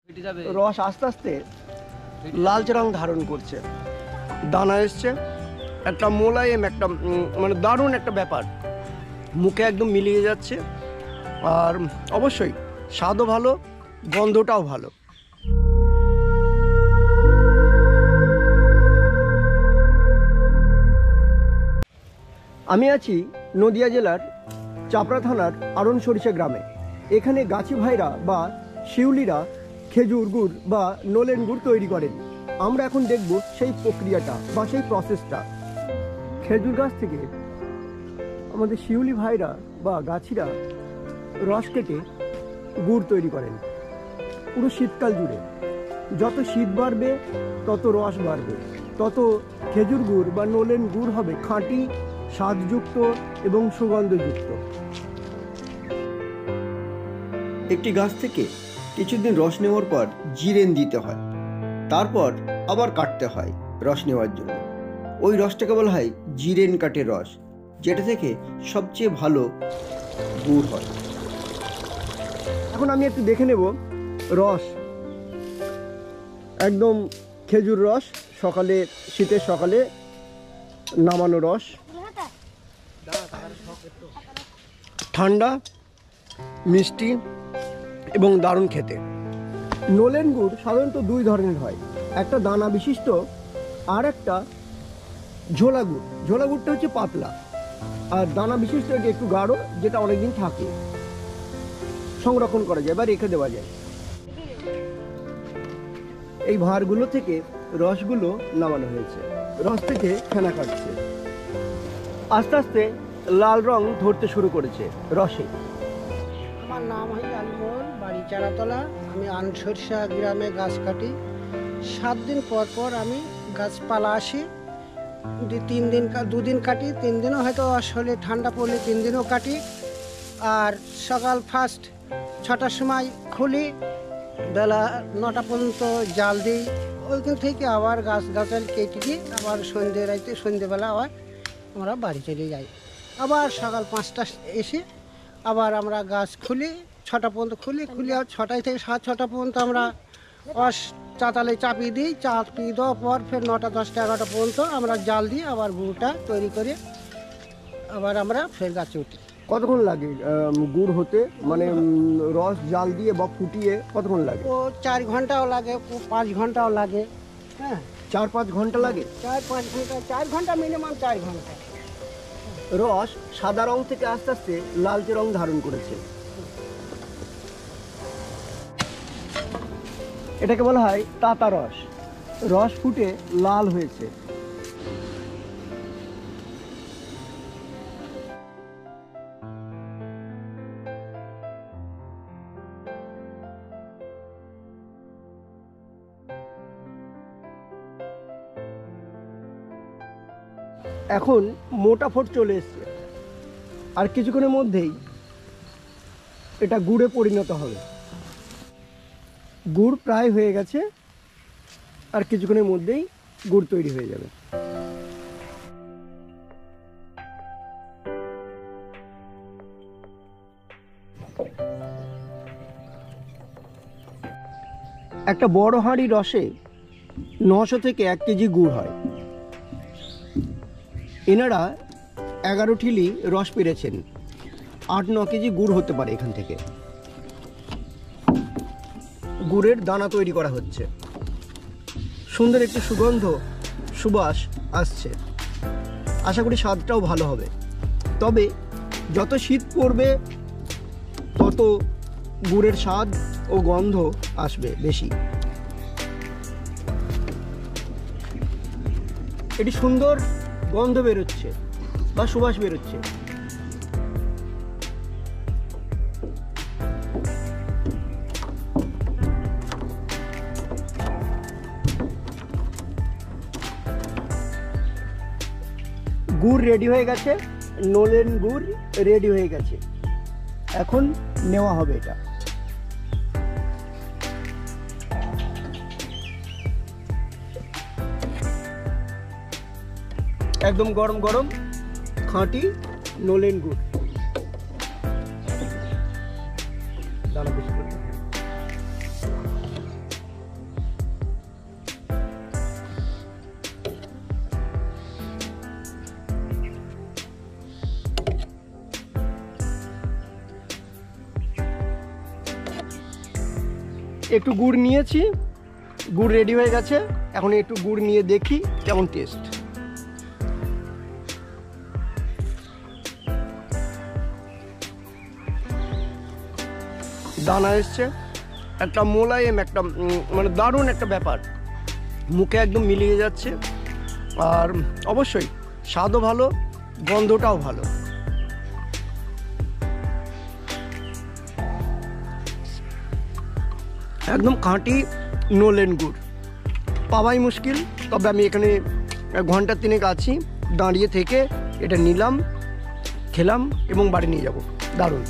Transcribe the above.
রস আস্তে আস্তে লালচে রং ধারণ করছে, দানা এসছে, একটা মোলায়েম, একটা মানে দারুণ একটা ব্যাপার, মুখে একদম মিলিয়ে যাচ্ছে। আর অবশ্যই স্বাদও ভালো, গন্ধটাও ভালো। আমি আছি নদিয়া জেলার চাপড়া থানার আড়নসরিষা গ্রামে। এখানে গাছি ভাইরা বা শিউলিরা খেজুর গুড় বা নলেন গুড় তৈরি করেন। আমরা এখন দেখব সেই প্রক্রিয়াটা বা সেই প্রসেসটা। খেজুর গাছ থেকে আমাদের শিউলি ভাইরা বা গাছিরা রস কেটে গুড় তৈরি করেন পুরো শীতকাল জুড়ে। যত শীত বাড়বে তত রস বাড়বে, তত খেজুর গুড় বা নলেন গুড় হবে খাঁটি, স্বাদযুক্ত এবং সুগন্ধযুক্ত। একটি গাছ থেকে কিছুদিন রস নেওয়ার পর জিরেন দিতে হয়, তারপর আবার কাটতে হয় রস নেওয়ার জন্য। ওই রসটাকে বলা হয় জিরেন কাঠের রস, যেটা থেকে সবচেয়ে ভালো গুড় হয়। এখন আমি একটু দেখে নেব রস, একদম খেজুর রস, সকালে শীতের সকালে নামানো রস, ঠান্ডা, মিষ্টি এবং দারুণ খেতে। নলেন গুড় সাধারণত দুই ধরনের হয়, একটা দানা বিশিষ্ট আর একটা ঝোলা গুড়। ঝোলা গুড়টা হচ্ছে পাতলা, আর দানা বিশিষ্ট এটা একটু গাঢ়, যেটা অনেকদিন থাকে, সংরক্ষণ করা যায় বা রেখে দেওয়া যায়। এই ভাঁড়গুলো থেকে রসগুলো নামানো হয়েছে, রস থেকে ফেনা কাটছে, আস্তে আস্তে লাল রং ধরতে শুরু করেছে রসে। আমার নাম হয় আলিমোল, বাড়ি চারাতলা। আমি আড়নসরিষা গ্রামে গাছ কাটি। 7 দিন পর পর আমি গাছপালা আসি। 2 দিন কাটি, 3 দিনও হয়তো আসলে ঠান্ডা পড়লে 3 দিনও কাটি। আর সকাল ফার্স্ট 6টার সময় খুলি, বেলা 9টা পর্যন্ত জাল দিই। ওইখান থেকে আবার গাছালি কেটে দিই, আবার সন্ধ্যেবেলা আবার আমরা বাড়ি চলে যাই। আবার সকাল 5টা এসে আবার আমরা গাছ খুলি, 6টা পর্যন্ত খুলি। 6টা থেকে 7-6টা পর্যন্ত আমরা চাতালে চাপিয়ে দিই। চাপিয়ে দেওয়ার পর ফের 9টা 10টা 11টা পর্যন্ত আমরা জাল দিই, আবার গুড়টা তৈরি করে আবার আমরা ফের গাছে উঠি। কতক্ষণ লাগে গুড় হতে, মানে রস জাল দিয়ে বা ফুটিয়ে কতক্ষণ লাগে? ও 4 ঘন্টাও লাগে, 5 ঘন্টাও লাগে। হ্যাঁ, 4-5 ঘন্টা লাগে। 4-5 ঘন্টা, 4 ঘন্টা মিনিমাম, 4 ঘন্টা। রস সাদা রং থেকে আস্তে আস্তে লালচে রং ধারণ করেছে। এটাকে বলা হয় তাতা রস। রস ফুটে লাল হয়েছে। এখন মোটা ফোট চলে এসছে, আর কিছুক্ষণের মধ্যেই এটা গুড়ে পরিণত হবে। গুড় প্রায় হয়ে গেছে, আর কিছুক্ষণের মধ্যেই গুড় তৈরি হয়ে যাবে। একটা বড় হাঁড়ি রসে 900 থেকে 1 কেজি গুড় হয়। এনারা 11 ঠিলি রস পেরেছেন, 8-9 কেজি গুড় হতে পারে এখান থেকে। গুড়ের দানা তৈরি করা হচ্ছে, সুন্দর একটি সুগন্ধ সুবাস আসছে। আশা করি স্বাদটাও ভালো হবে। তবে যত শীত পড়বে তত গুড়ের স্বাদ ও গন্ধ আসবে বেশি। এটি সুন্দর গন্ধ বেরোচ্ছে বা সুবাস বেরোচ্ছে। গুড় রেডি হয়ে গেছে, নলেন গুড় রেডি হয়ে গেছে। এখন নেওয়া হবে এটা। একদম গরম গরম খাঁটি নলেন গুড়। দানা বেশি করে একটু গুড় নিয়েছি, গুড় রেডি হয়ে গেছে। এখন একটু গুড় নিয়ে দেখি কেমন টেস্ট। দানা এসছে, একটা মোলায়েম, একটা মানে দারুণ একটা ব্যাপার, মুখে একদম মিলিয়ে যাচ্ছে। আর অবশ্যই স্বাদও ভালো, গন্ধটাও ভালো। একদম খাঁটি নোলেন গুড়, পাওয়াই মুশকিল। তবে আমি এখানে ঘন্টা 3 আছি, দাঁড়িয়ে থেকে এটা নিলাম, খেলাম এবং বাড়ি নিয়ে যাব। দারুণ।